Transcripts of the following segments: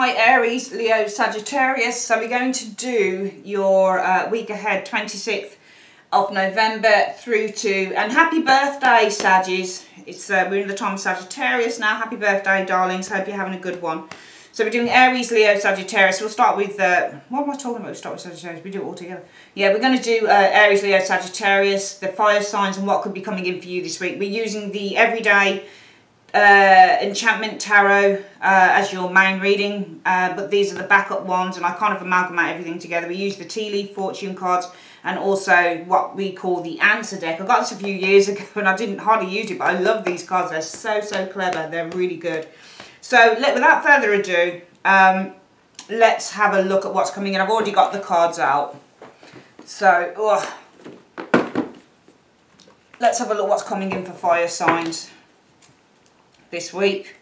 Hi Aries, Leo, Sagittarius. So we're going to do your week ahead, 26th of November through to, and happy birthday Saggies. It's we're in the time of Sagittarius now. Happy birthday darlings, hope you're having a good one. So we're doing Aries, Leo, Sagittarius. We'll start with, what am I talking about? We'll start with Sagittarius, we do it all together. Yeah, we're going to do Aries, Leo, Sagittarius, the fire signs and what could be coming in for you this week. We're using the everyday enchantment tarot as your main reading, but these are the backup ones, and I kind of amalgamate everything together. We use the tea leaf fortune cards and also what we call the answer deck. I got this a few years ago and I didn't hardly use it, but I love these cards. They're so clever. They're really good. So without further ado, let's have a look at what's coming in. I've already got the cards out, so let's have a look what's coming in for fire signs this week.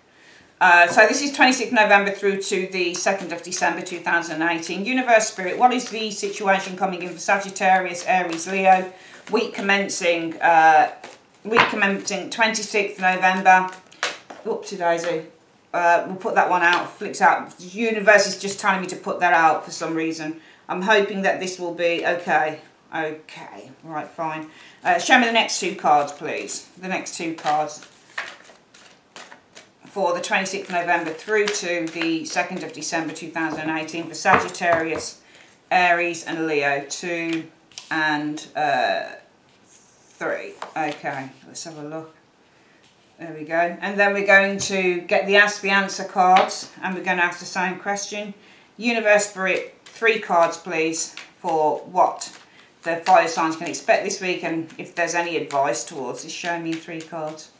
So this is 26th November through to the 2nd of December 2018. Universe Spirit, what is the situation coming in for Sagittarius, Aries, Leo? Week commencing 26th November. Oopsie daisy. We'll put that one out, flicks out. The universe is just telling me to put that out for some reason. I'm hoping that this will be okay. Okay, right, fine. Show me the next two cards, please. The next two cards for the 26th of November through to the 2nd of December 2018 for Sagittarius, Aries and Leo. 2 and 3. Okay, let's have a look. There we go. And then we're going to get the Ask the Answer cards and we're going to ask the same question. Universe Spirit, 3 cards please for what the fire signs can expect this week, and if there's any advice towards this, show me 3 cards.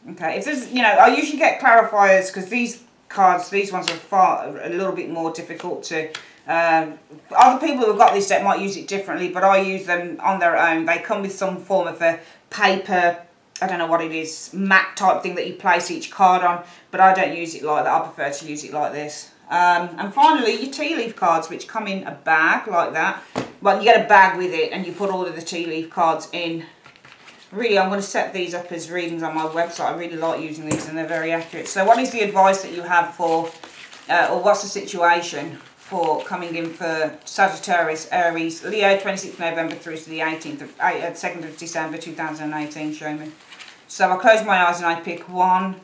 Okay, if there's, you know, I usually get clarifiers because these cards, these ones are a little bit more difficult to, other people who have got this deck might use it differently, but I use them on their own. They come with some form of a paper, I don't know what it is, mat type thing that you place each card on, but I don't use it like that. I prefer to use it like this. And finally, your tea leaf cards, which come in a bag like that. Well, you get a bag with it and you put all of the tea leaf cards in. Really, I'm going to set these up as readings on my website. I really like using these and they're very accurate. So what is the advice that you have for, or what's the situation for coming in for Sagittarius, Aries, Leo, 26th November through to the 2nd of December 2018, show me. So I close my eyes and I pick 1,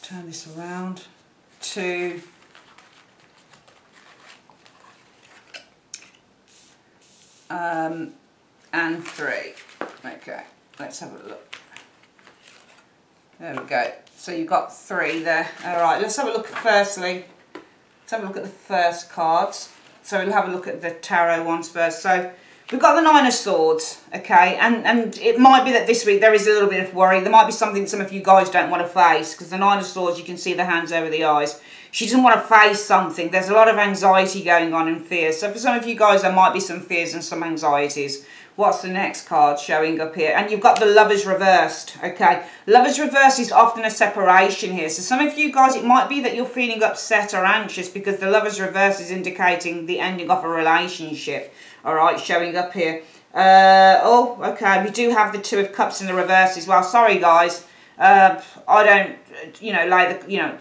turn this around, 2, and 3. Okay, let's have a look. There we go. So you've got 3 there. Alright, let's have a look firstly. Let's have a look at the first cards. So we'll have a look at the tarot ones first. So we've got the 9 of Swords, okay, and it might be that this week there is a little bit of worry. There might be something some of you guys don't want to face, because the 9 of Swords, you can see the hands over the eyes. She doesn't want to face something. There's a lot of anxiety going on and fear. So for some of you guys, there might be some fears and some anxieties. What's the next card showing up here? And you've got the Lovers reversed, okay. Lovers reversed is often a separation here. So some of you guys, it might be that you're feeling upset or anxious because the Lovers reversed is indicating the ending of a relationship. All right, showing up here. Oh, okay, we do have the 2 of Cups in the reverse as well. Sorry, guys. I don't, you know,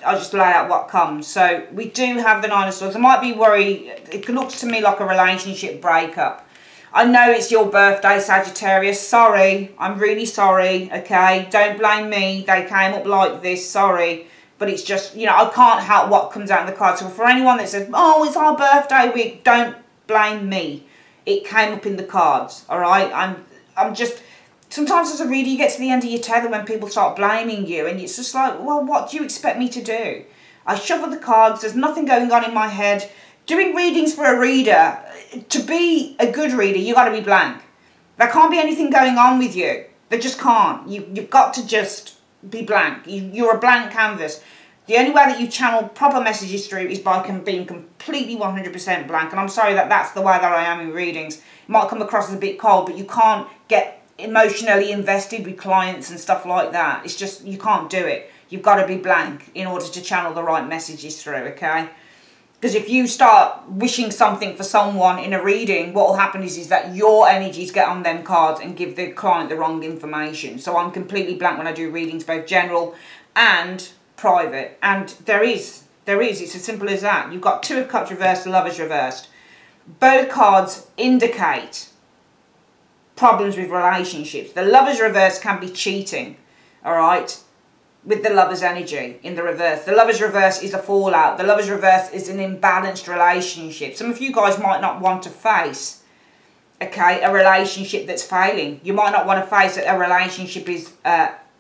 I just lay out what comes. So we do have the 9 of Swords. There might be worry. It looks to me like a relationship breakup. I know it's your birthday, Sagittarius. Sorry, I'm really sorry, okay? Don't blame me. They came up like this, sorry. But it's just, you know, I can't help what comes out in the cards. So for anyone that says, oh, it's our birthday week, don't blame me. It came up in the cards, all right? I'm just, sometimes as a reader, you get to the end of your tether when people start blaming you, and it's just like, well, what do you expect me to do? I shuffle the cards, there's nothing going on in my head. Doing readings for a reader, to be a good reader, you've got to be blank. There can't be anything going on with you. There just can't. You've got to just be blank. You're a blank canvas. The only way that you channel proper messages through is by being completely 100% blank. And I'm sorry that that's the way that I am in readings. It might come across as a bit cold, but you can't get emotionally invested with clients and stuff like that. It's just, you can't do it. You've got to be blank in order to channel the right messages through, okay? Because if you start wishing something for someone in a reading, what will happen is that your energies get on them cards and give the client the wrong information. So I'm completely blank when I do readings, both general and private. And there is, it's as simple as that. You've got Two of Cups reversed, the Lovers reversed. Both cards indicate problems with relationships. The Lovers reverse can be cheating, all right, with the Lovers energy in the reverse. The Lovers reverse is a fallout. The Lovers reverse is an imbalanced relationship. Some of you guys might not want to face, okay, a relationship that's failing. You might not want to face that a relationship is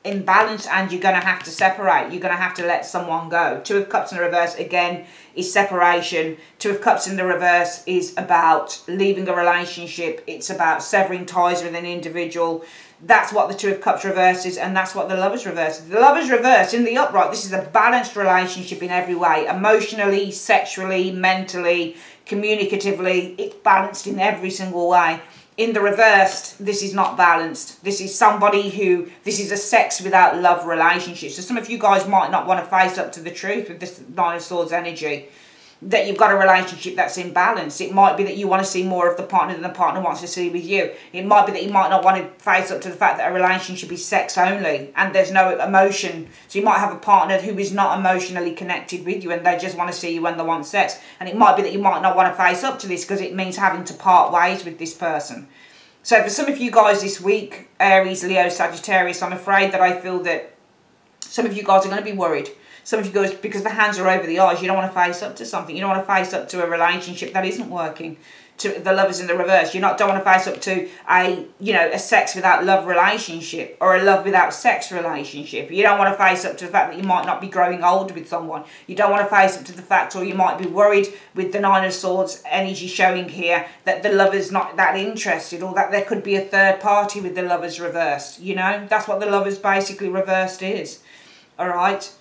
imbalanced and you're going to have to separate. You're going to have to let someone go. Two of Cups in the reverse, again, is separation. Two of Cups in the reverse is about leaving a relationship. It's about severing ties with an individual. That's what the Two of Cups reverse is, and that's what the Lovers reverse is. The Lovers reverse, in the upright, this is a balanced relationship in every way. Emotionally, sexually, mentally, communicatively. It's balanced in every single way. In the reversed, this is not balanced. This is somebody who, this is a sex without love relationship. So some of you guys might not want to face up to the truth with this Nine of Swords energy, that you've got a relationship that's imbalanced. It might be that you want to see more of the partner than the partner wants to see with you. It might be that you might not want to face up to the fact that a relationship is sex only and there's no emotion. So you might have a partner who is not emotionally connected with you and they just want to see you when they want sex. And it might be that you might not want to face up to this because it means having to part ways with this person. So for some of you guys this week, Aries, Leo, Sagittarius, I'm afraid that I feel that some of you guys are going to be worried. Some of you guys, because the hands are over the eyes, you don't want to face up to something. You don't want to face up to a relationship that isn't working. To the Lovers in the reverse. You don't want to face up to a sex without love relationship or a love without sex relationship. You don't want to face up to the fact that you might not be growing old with someone. You don't want to face up to the fact, or you might be worried with the Nine of Swords energy showing here, that the lover's not that interested, or that there could be a third party with the Lovers reversed. You know, that's what the Lovers basically reversed is. All right.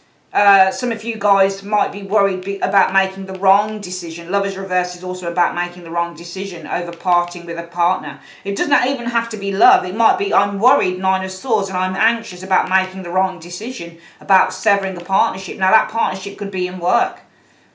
Some of you guys might be worried about making the wrong decision. Lovers reverse is also about making the wrong decision over parting with a partner. It doesn't even have to be love. It might be, I'm worried, Nine of Swords, and I'm anxious about making the wrong decision, about severing a partnership. Now that partnership could be in work.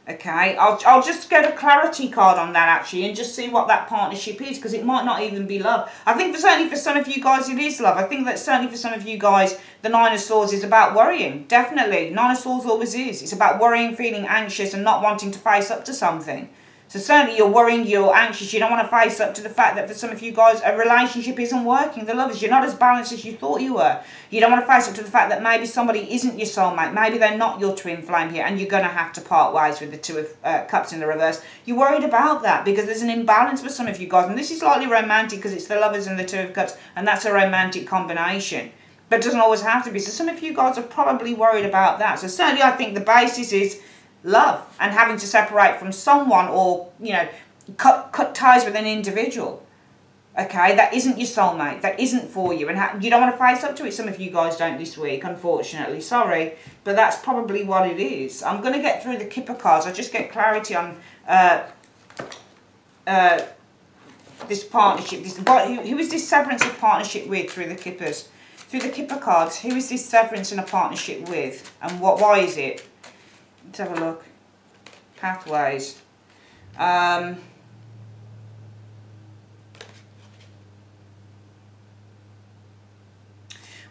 Okay, I'll just get a clarity card on that actually and just see what that partnership is, because it might not even be love. I think certainly for some of you guys it is love. I think that certainly for some of you guys the Nine of Swords is about worrying. Definitely, Nine of Swords always is. It's about worrying, feeling anxious and not wanting to face up to something. So certainly you're worrying, you're anxious, you don't want to face up to the fact that for some of you guys a relationship isn't working. The Lovers, you're not as balanced as you thought you were. You don't want to face up to the fact that maybe somebody isn't your soulmate. Maybe they're not your twin flame here and you're going to have to part ways with the Two of Cups in the reverse. You're worried about that because there's an imbalance for some of you guys. And this is slightly romantic because it's the Lovers and the Two of Cups, and that's a romantic combination. But it doesn't always have to be. So some of you guys are probably worried about that. So certainly I think the basis is love and having to separate from someone, or cut ties with an individual, okay, that isn't your soulmate, that isn't for you, and you don't want to face up to it. Some of you guys don't this week, unfortunately, sorry, but that's probably what it is. I'm going to get through the Kipper cards. I'll just get clarity on this partnership. Who is this severance of partnership with through the Kippers? Through the Kipper cards, who is this severance in a partnership with, and why is it? Let's have a look. Pathways. Well,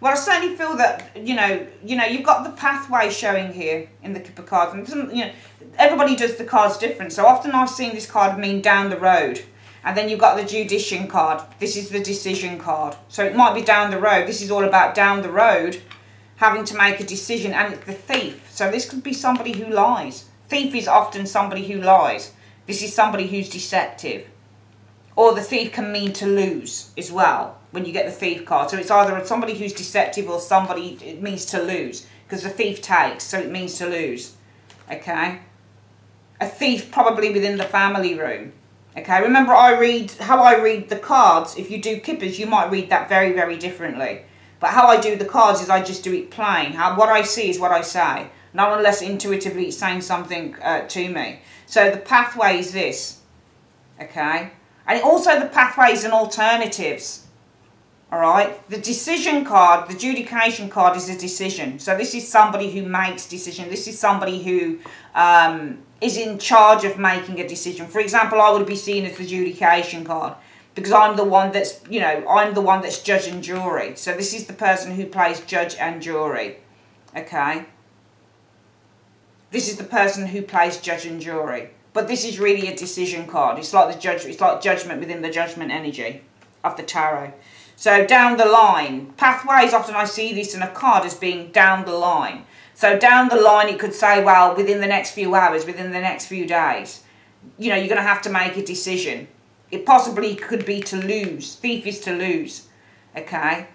I certainly feel that you've got the pathway showing here in the Kipper cards, and it doesn't, everybody does the cards different. So often I've seen this card mean down the road, and then you've got the Judician card. This is the Decision card. So it might be down the road. This is all about down the road, having to make a decision, and it's the Thief. So this could be somebody who lies. Thief is often somebody who lies. This is somebody who's deceptive. Or the Thief can mean to lose as well when you get the Thief card. So it's either somebody who's deceptive or somebody, it means to lose. Because the Thief takes, so it means to lose. Okay? A thief probably within the family room. Okay? Remember how I read the cards. If you do Kippers, you might read that very, very differently. But how I do the cards is I just do it plain. What I see is what I say. Not unless intuitively it's saying something to me. So the pathway is this. Okay? And also the pathways and alternatives. Alright? The Decision card, the Judication card is a decision. So this is somebody who makes decisions. This is somebody who is in charge of making a decision. For example, I would be seen as the Judication card. Because I'm the one that's, I'm the one that's judge and jury. So this is the person who plays judge and jury. Okay? This is the person who plays judge and jury. But this is really a decision card. It's like the judge. It's like judgment within the judgment energy of the tarot. So down the line, pathways, often I see this in a card as being down the line. So down the line, it could say, well, within the next few hours, within the next few days, you know, you're going to have to make a decision. It possibly could be to lose. Thief is to lose, okay?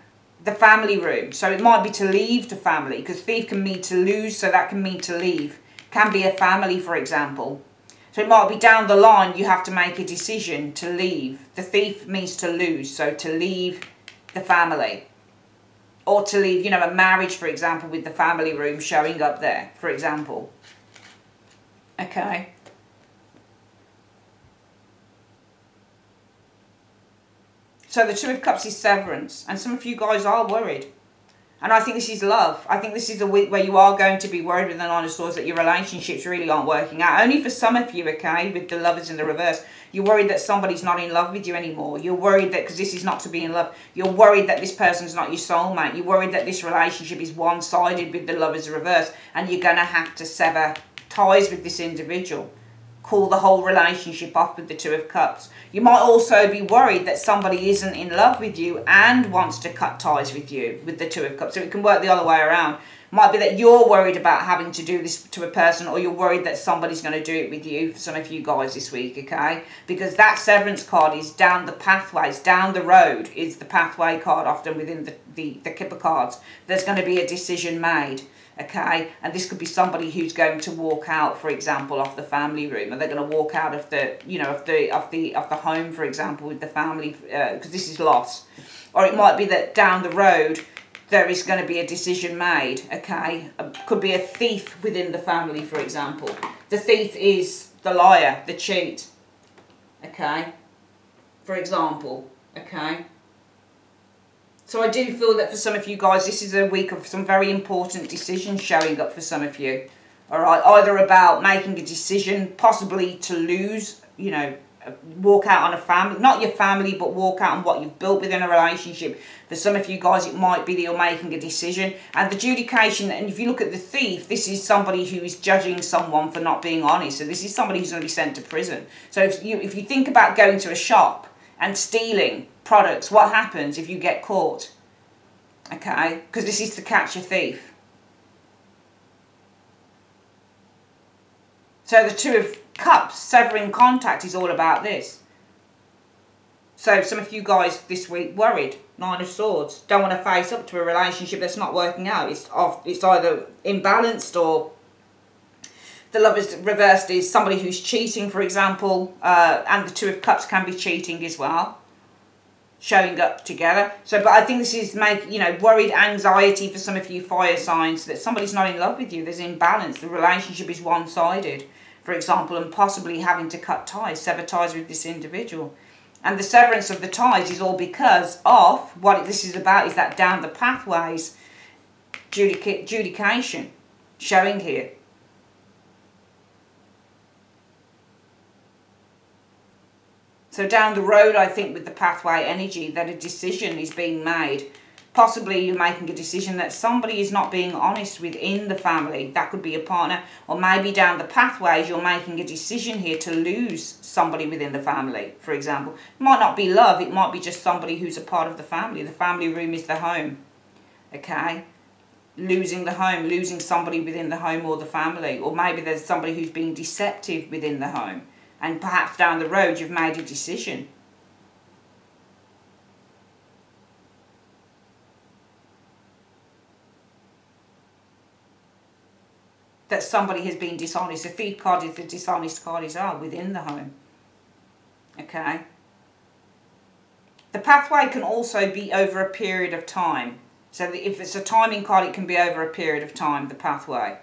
The family room. So it might be to leave the family, because thief can mean to lose, so that can mean to leave. Can be a family, for example. So it might be down the line, you have to make a decision to leave. The thief means to lose, so to leave the family. Or to leave, you know, a marriage, for example, with the family room showing up there, for example. Okay. So the Two of Cups is severance. And some of you guys are worried. And I think this is love. I think this is a week where you are going to be worried with the Nine of Swords that your relationships really aren't working out. Only for some of you, okay, with the Lovers in the reverse. You're worried that somebody's not in love with you anymore. You're worried that, because this is not to be in love, you're worried that this person's not your soulmate. You're worried that this relationship is one-sided with the Lovers reverse. And you're going to have to sever ties with this individual. Call the whole relationship off with the Two of Cups. You might also be worried that somebody isn't in love with you and wants to cut ties with you with the Two of Cups. So it can work the other way around. Might be that you're worried about having to do this to a person, or you're worried that somebody's going to do it with you, for some of you guys this week, okay? Because that severance card is down the pathways, down the road is the pathway card, often within the Kipper cards. There's going to be a decision made. Okay, and this could be somebody who's going to walk out, for example, off the family room, and they're going to walk out of the, you know, of the home, for example, with the family, because this is loss. Or it might be that down the road there is going to be a decision made. Okay, could be a thief within the family, for example. The thief is the liar, the cheat. Okay, for example. Okay. So I do feel that for some of you guys, this is a week of some very important decisions showing up for some of you. All right, either about making a decision, possibly to lose, you know, walk out on a family, not your family, but walk out on what you've built within a relationship. For some of you guys, it might be that you're making a decision. And the adjudication, and if you look at the thief, this is somebody who is judging someone for not being honest. So this is somebody who's going to be sent to prison. So if you think about going to a shop and stealing products, what happens if you get caught? Okay, because this is to catch a thief. So the Two of Cups, severing contact, is all about this. So some of you guys this week worried, Nine of Swords, don't want to face up to a relationship that's not working out. It's either imbalanced, or the Lovers reversed is somebody who's cheating, for example, and the Two of Cups can be cheating as well, showing up together. So, but I think this is worried anxiety for some of you fire signs, that somebody's not in love with you. There's imbalance. The relationship is one-sided, for example, and possibly having to cut ties, sever ties with this individual. And the severance of the ties is all because of what this is about, is that down the pathways adjudication showing here. So down the road, I think with the pathway energy, that a decision is being made. Possibly you're making a decision that somebody is not being honest within the family. That could be a partner. Or maybe down the pathways, you're making a decision here to lose somebody within the family, for example. It might not be love. It might be just somebody who's a part of the family. The family room is the home. Okay? Losing the home, losing somebody within the home or the family. Or maybe there's somebody who's being deceptive within the home. And perhaps down the road you've made a decision. That somebody has been dishonest. The thief card is the dishonest card as well within the home. Okay. The pathway can also be over a period of time. So if it's a timing card, it can be over a period of time, the pathway.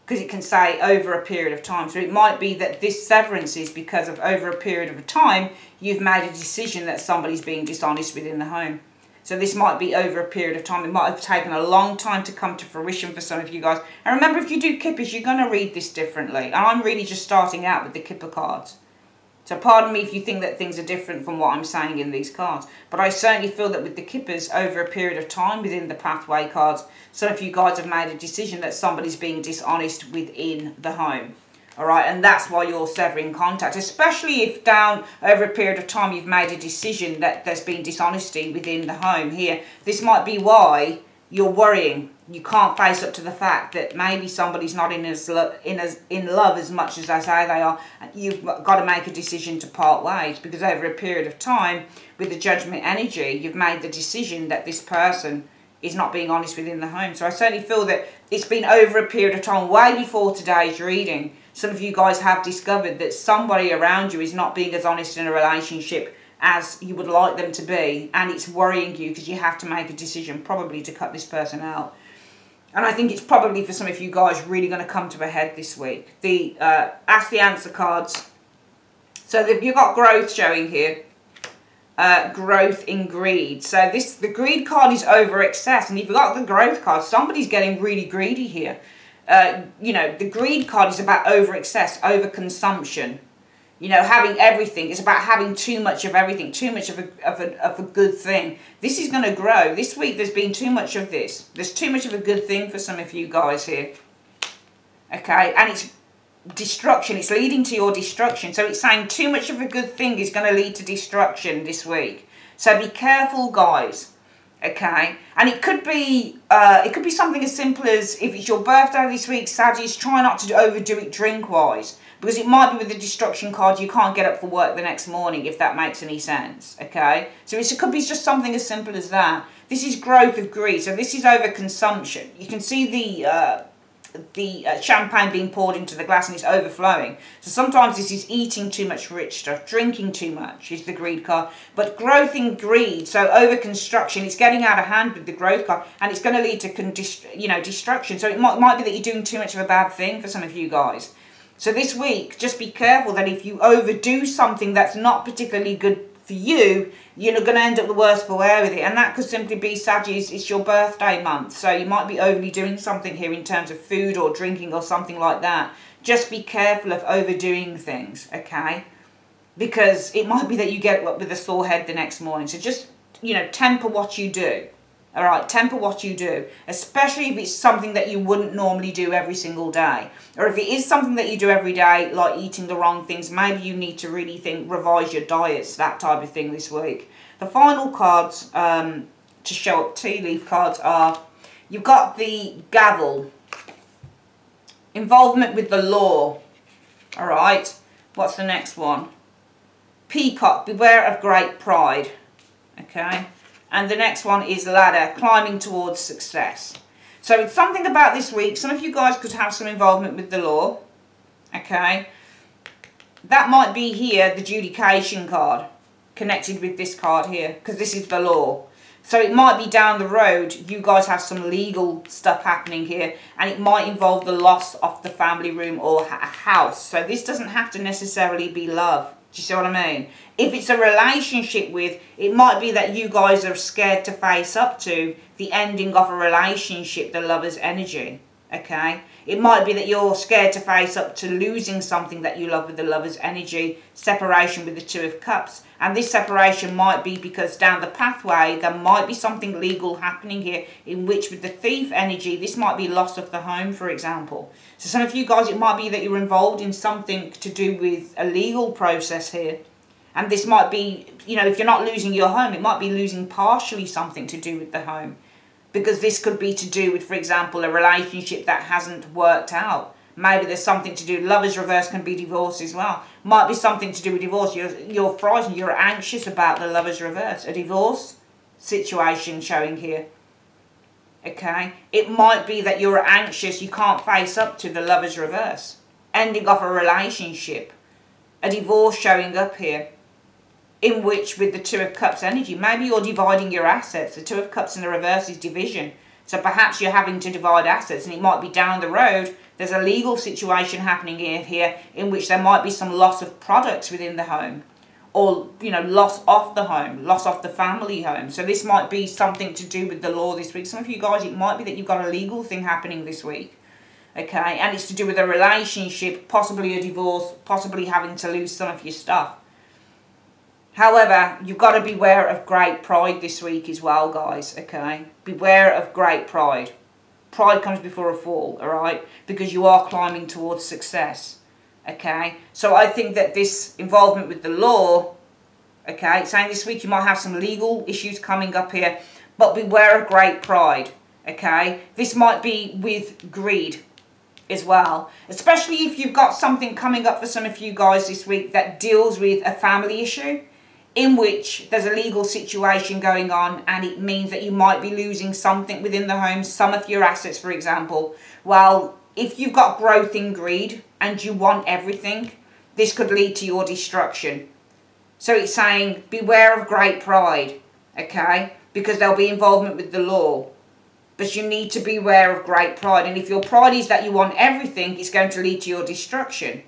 Because it can say over a period of time. So it might be that this severance is because of over a period of time, you've made a decision that somebody's being dishonest within the home. So this might be over a period of time. It might have taken a long time to come to fruition for some of you guys. And remember, if you do Kippers, you're going to read this differently. And I'm really just starting out with the Kipper cards. So pardon me if you think that things are different from what I'm saying in these cards. But I certainly feel that with the Kippers, over a period of time within the pathway cards, some of you guys have made a decision that somebody's being dishonest within the home. Alright, and that's why you're severing contact. Especially if down over a period of time you've made a decision that there's been dishonesty within the home here. This might be why you're worrying. You can't face up to the fact that maybe somebody's not in love as much as they say they are. And you've got to make a decision to part ways, because over a period of time with the Judgment energy, you've made the decision that this person is not being honest within the home. So I certainly feel that it's been over a period of time, way before today's reading. Some of you guys have discovered that somebody around you is not being as honest in a relationship as you would like them to be, and it's worrying you because you have to make a decision probably to cut this person out. And I think it's probably for some of you guys really going to come to a head this week. The Ask the Answer cards. So you've got growth showing here. Growth in greed. So the greed card is over excess, and if you've got the growth card, somebody's getting really greedy here. You know, the greed card is about over excess, over consumption. You know, having everything. It's about having too much of everything, too much of a good thing. This is going to grow. This week there's been too much of this. There's too much of a good thing for some of you guys here. Okay, and it's destruction. It's leading to your destruction. So it's saying too much of a good thing is going to lead to destruction this week. So be careful, guys. Okay, and it could be something as simple as, if it's your birthday this week, Sagittarius, try not to overdo it drink-wise. Because it might be with the destruction card, you can't get up for work the next morning, if that makes any sense, okay? So it could be just something as simple as that. This is growth of greed, so this is overconsumption. You can see the champagne being poured into the glass and it's overflowing. So sometimes this is eating too much rich stuff, drinking too much is the greed card. But growth in greed, so overconstruction, it's getting out of hand with the growth card, and it's going to lead to destruction. So it might be that you're doing too much of a bad thing for some of you guys. So this week, just be careful that if you overdo something that's not particularly good for you, you're going to end up the worse for wear with it. And that could simply be, Sagittarius, it's your birthday month. So you might be overly doing something here in terms of food or drinking or something like that. Just be careful of overdoing things, okay? Because it might be that you get up with a sore head the next morning. So just, you know, temper what you do. All right, temper what you do, especially if it's something that you wouldn't normally do every single day. Or if it is something that you do every day, like eating the wrong things, maybe you need to really revise your diets, that type of thing this week. The final cards to show up, tea leaf cards, are, you've got the gavel, involvement with the law. All right, what's the next one? Peacock, beware of great pride, okay? And the next one is ladder, climbing towards success. So it's something about this week. Some of you guys could have some involvement with the law. Okay. That might be here, the adjudication card, connected with this card here, because this is the law. So it might be down the road, you guys have some legal stuff happening here, and it might involve the loss of the family room or a house. So this doesn't have to necessarily be love. Do you see what I mean? If it's a relationship with, it might be that you guys are scared to face up to the ending of a relationship, the lover's energy, okay? It might be that you're scared to face up to losing something that you love with the lover's energy, separation with the Two of Cups. And this separation might be because down the pathway, there might be something legal happening here, in which with the Thief energy, this might be loss of the home, for example. So some of you guys, it might be that you're involved in something to do with a legal process here. And this might be, you know, if you're not losing your home, it might be losing partially something to do with the home. Because this could be to do with, for example, a relationship that hasn't worked out. Maybe there's something to do, lover's reverse can be divorce as well. Might be something to do with divorce. You're frightened, you're anxious about the lover's reverse. A divorce situation showing here. Okay? It might be that you're anxious, you can't face up to the lover's reverse. Ending off a relationship. A divorce showing up here. In which, with the Two of Cups energy, maybe you're dividing your assets. The Two of Cups in the reverse is division. So perhaps you're having to divide assets, and it might be down the road, there's a legal situation happening here in which there might be some loss of products within the home. Or, you know, loss of the home, loss of the family home. So this might be something to do with the law this week. Some of you guys, it might be that you've got a legal thing happening this week. okay? And it's to do with a relationship, possibly a divorce, possibly having to lose some of your stuff. However, you've got to beware of great pride this week as well, guys, okay? Beware of great pride. Pride comes before a fall, all right? Because you are climbing towards success, okay? So I think that this involvement with the law, okay, saying this week you might have some legal issues coming up here, but beware of great pride, okay? This might be with greed as well, especially if you've got something coming up for some of you guys this week that deals with a family issue, in which there's a legal situation going on, and it means that you might be losing something within the home, some of your assets, for example. Well, if you've got growth in greed and you want everything, this could lead to your destruction. So it's saying beware of great pride, okay? Because there'll be involvement with the law. But you need to beware of great pride. And if your pride is that you want everything, it's going to lead to your destruction.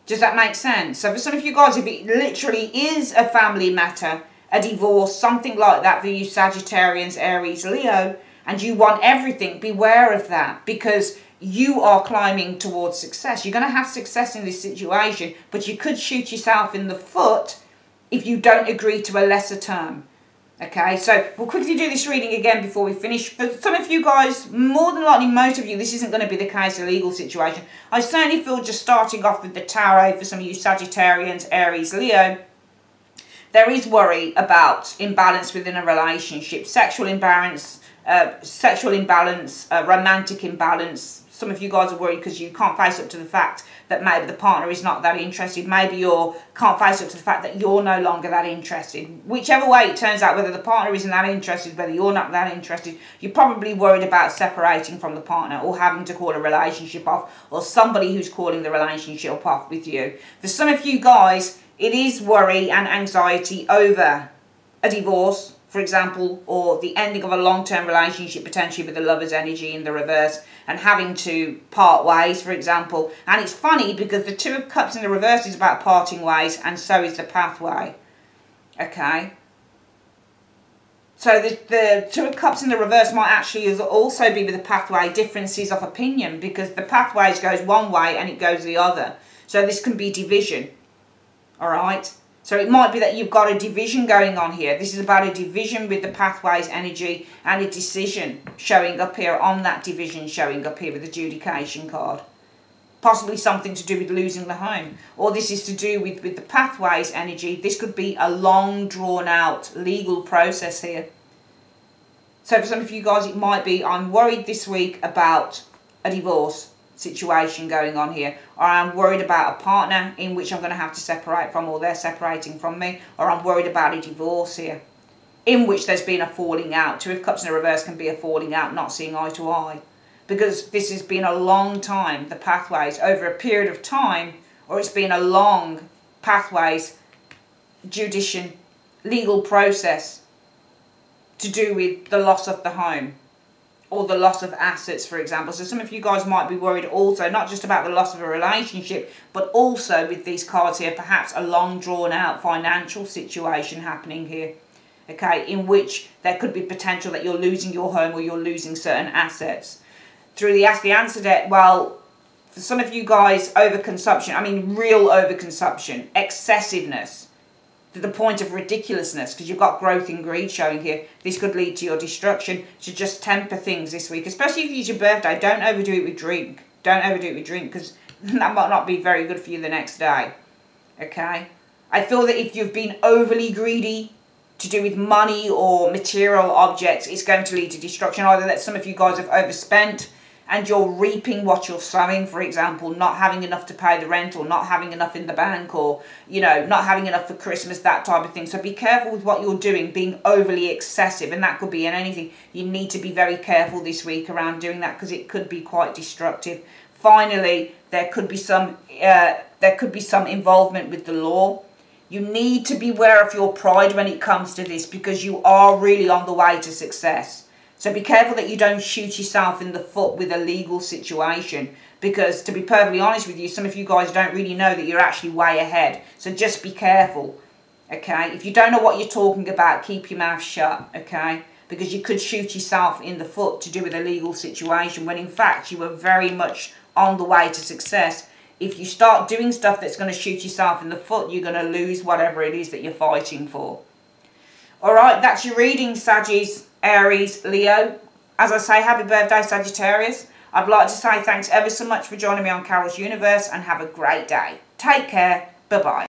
Does that make sense? So for some of you guys, if it literally is a family matter, a divorce, something like that for you Sagittarians, Aries, Leo, and you want everything, beware of that, because you are climbing towards success. You're going to have success in this situation, but you could shoot yourself in the foot if you don't agree to a lesser term. Okay, so we'll quickly do this reading again before we finish. For some of you guys, more than likely most of you, this isn't going to be the case, a legal situation. I certainly feel, just starting off with the tarot, for some of you Sagittarians, Aries, Leo, there is worry about imbalance within a relationship, sexual imbalance, romantic imbalance. Some of you guys are worried because you can't face up to the fact that maybe the partner is not that interested. Maybe you can't face up to the fact that you're no longer that interested. Whichever way it turns out, whether the partner isn't that interested, whether you're not that interested, you're probably worried about separating from the partner or having to call a relationship off, or somebody who's calling the relationship off with you. For some of you guys, it is worry and anxiety over a divorce, for example, or the ending of a long-term relationship, potentially with the Lover's energy in the reverse, and having to part ways, for example. And it's funny because the Two of Cups in the reverse is about parting ways, and so is the pathway. Okay? So the Two of Cups in the reverse might actually also be with the pathway differences of opinion, because the pathways goes one way and it goes the other. So this can be division. All right? So it might be that you've got a division going on here. This is about a division with the pathways energy, and a decision showing up here on that division, showing up here with the adjudication card. Possibly something to do with losing the home. Or this is to do with the pathways energy. This could be a long drawn out legal process here. So for some of you guys, it might be, I'm worried this week about a divorce situation going on here, or I'm worried about a partner in which I'm going to have to separate from, or they're separating from me, or I'm worried about a divorce here in which there's been a falling out. Two of Cups in the reverse can be a falling out, not seeing eye to eye, because this has been a long time, the pathways over a period of time, or it's been a long pathways judicial legal process to do with the loss of the home or the loss of assets, for example. So some of you guys might be worried also, not just about the loss of a relationship, but also with these cards here, perhaps a long drawn out financial situation happening here, okay, in which there could be potential that you're losing your home or you're losing certain assets. Through the Ask the Answer deck, well, for some of you guys, overconsumption, I mean real overconsumption, excessiveness, to the point of ridiculousness, because you've got growth in greed showing here. This could lead to your destruction. So just temper things this week, especially if it's your birthday. Don't overdo it with drink. Don't overdo it with drink, because that might not be very good for you the next day. Okay? I feel that if you've been overly greedy to do with money or material objects, it's going to lead to destruction. Either that some of you guys have overspent and you're reaping what you're sowing, for example, not having enough to pay the rent, or not having enough in the bank, or, you know, not having enough for Christmas, that type of thing. So be careful with what you're doing, being overly excessive, and that could be in anything. You need to be very careful this week around doing that, because it could be quite destructive. Finally, there could be some involvement with the law. You need to beware of your pride when it comes to this, because you are really on the way to success. So be careful that you don't shoot yourself in the foot with a legal situation, because to be perfectly honest with you, some of you guys don't really know that you're actually way ahead. So just be careful, okay? If you don't know what you're talking about, keep your mouth shut, okay? because you could shoot yourself in the foot to do with a legal situation when in fact you were very much on the way to success. If you start doing stuff that's going to shoot yourself in the foot, you're going to lose whatever it is that you're fighting for. Alright, that's your reading, Sagittarius, Aries, Leo. As I say, happy birthday, Sagittarius. I'd like to say thanks ever so much for joining me on Carol's Universe and have a great day. Take care. Bye-bye.